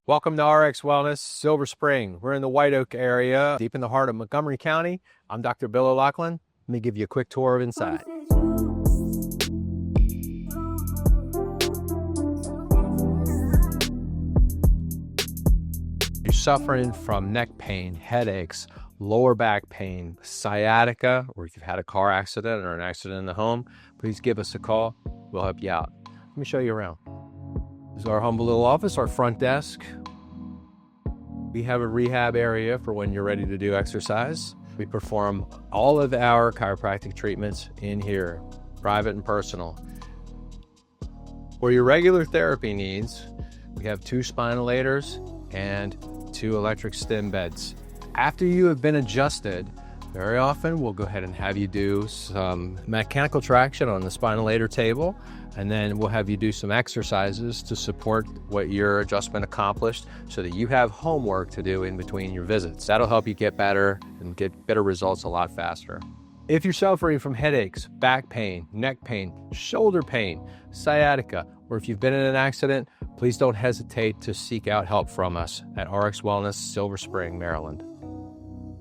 Welcome to RX Wellness Silver Spring. We're in the White Oak area, deep in the heart of Montgomery County. I'm Dr. Bill O'Loughlin. Let me give you a quick tour of inside. You're suffering from neck pain, headaches, lower back pain, sciatica, or if you've had a car accident or an accident in the home, please give us a call. We'll help you out. Let me show you around. This is our humble little office, our front desk. We have a rehab area for when you're ready to do exercise. We perform all of our chiropractic treatments in here, private and personal. For your regular therapy needs, we have 2 spinalators and 2 electric stim beds. After you have been adjusted, very often we'll go ahead and have you do some mechanical traction on the spinalator table, and then we'll have you do some exercises to support what your adjustment accomplished so that you have homework to do in between your visits. That'll help you get better and get better results a lot faster. If you're suffering from headaches, back pain, neck pain, shoulder pain, sciatica, or if you've been in an accident, please don't hesitate to seek out help from us at RxWellness Silver Spring, Maryland.